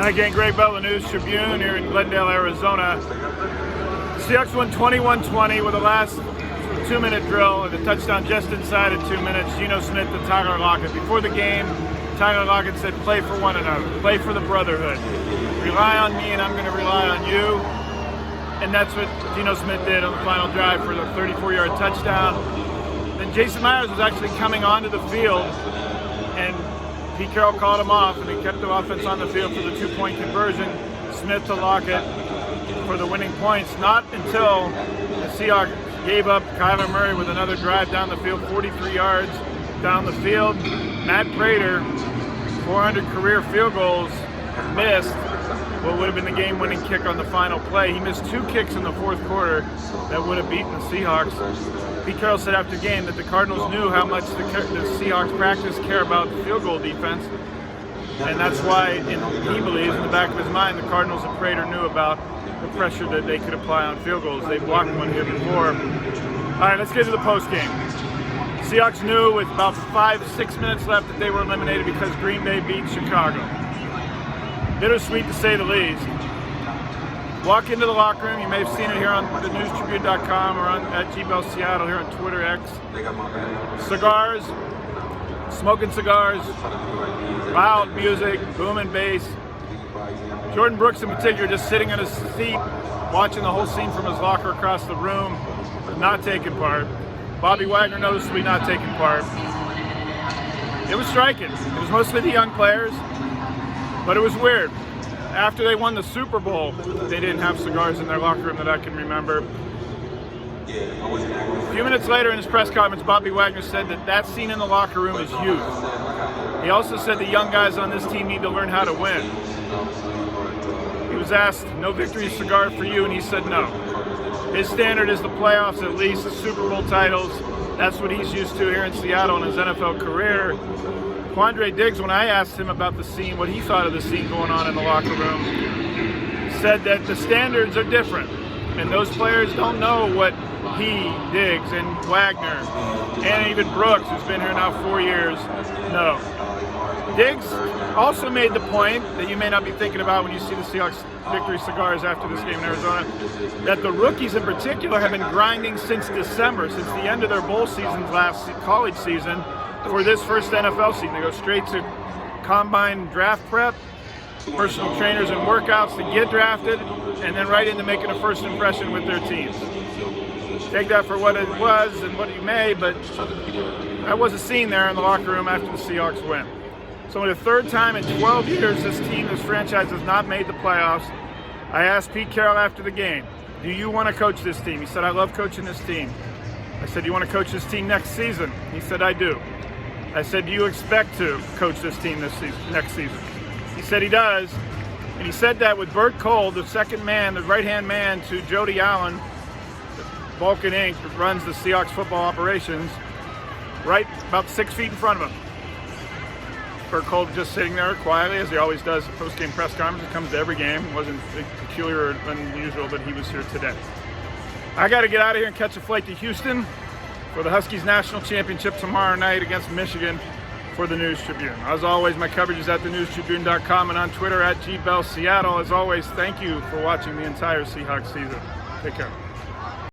Again, Gregg Bell, the News-Tribune here in Glendale, Arizona. Seahawks won 21-20 with the last 2-minute drill, and the touchdown just inside of 2 minutes. Geno Smith to Tyler Lockett. Before the game, Tyler Lockett said, play for one another, play for the brotherhood. Rely on me and I'm going to rely on you. And that's what Geno Smith did on the final drive for the 34-yard touchdown. Then Jason Myers was actually coming onto the field, and Pete Carroll called him off, and he kept the offense on the field for the 2-point conversion. Smith to Lockett for the winning points. Not until the Seahawks gave up Kyler Murray with another drive down the field, 43 yards down the field. Matt Prater, 400 career field goals, missed what would have been the game-winning kick on the final play. He missed 2 kicks in the fourth quarter that would have beaten the Seahawks. Pete Carroll said after the game that the Cardinals knew how much the Seahawks practice care about field goal defense, and that's why he believes in the back of his mind the Cardinals and Prater knew about the pressure that they could apply on field goals. They've blocked one here before. All right, let's get to the post-game. Seahawks knew with about 5-6 minutes left that they were eliminated because Green Bay beat Chicago. Bittersweet to say the least. Walk into the locker room. You may have seen it here on the News-Tribune.com or at Gregg Bell Seattle here on Twitter X. Cigars, smoking cigars, loud music, booming bass. Jordan Brooks in particular just sitting in his seat, watching the whole scene from his locker across the room, not taking part. Bobby Wagner noticeably not taking part. It was striking. It was mostly the young players, but it was weird. After they won the Super Bowl, they didn't have cigars in their locker room that I can remember. A few minutes later in his press conference, Bobby Wagner said that scene in the locker room is youth. He also said the young guys on this team need to learn how to win. He was asked, no victory cigar for you, and he said no. His standard is the playoffs, at least the Super Bowl titles. That's what he's used to here in Seattle in his NFL career. Quandre Diggs, when I asked him about the scene, what he thought of the scene going on in the locker room, said that the standards are different. And those players don't know what he, Diggs, and Wagner, and even Brooks, who's been here now 4 years, know. Diggs also made the point that you may not be thinking about when you see the Seahawks victory cigars after this game in Arizona, that the rookies in particular have been grinding since December, since the end of their bowl seasons last college season, for this first NFL season. They go straight to combine draft prep, personal trainers and workouts to get drafted, and then right into making a first impression with their teams. Take that for what it was and what you may, but that was a scene there in the locker room after the Seahawks win. So the third time in 12 years this franchise has not made the playoffs. I asked Pete Carroll after the game, do you want to coach this team? He said, I love coaching this team. I said, do you want to coach this team next season? He said, I do. I said, do you expect to coach this team next season? He said he does. And he said that with Bert Cole, the second man, the right-hand man to Jody Allen, Vulcan Inc., that runs the Seahawks football operations, right about 6 feet in front of him. Bert Cole just sitting there quietly, as he always does at post-game press conference. He comes to every game. It wasn't peculiar or unusual that he was here today. I got to get out of here and catch a flight to Houston for the Huskies National Championship tomorrow night against Michigan for the News-Tribune. As always, my coverage is at theNewstribune.com and on Twitter at Gregg Bell Seattle. As always, thank you for watching the entire Seahawks season. Take care.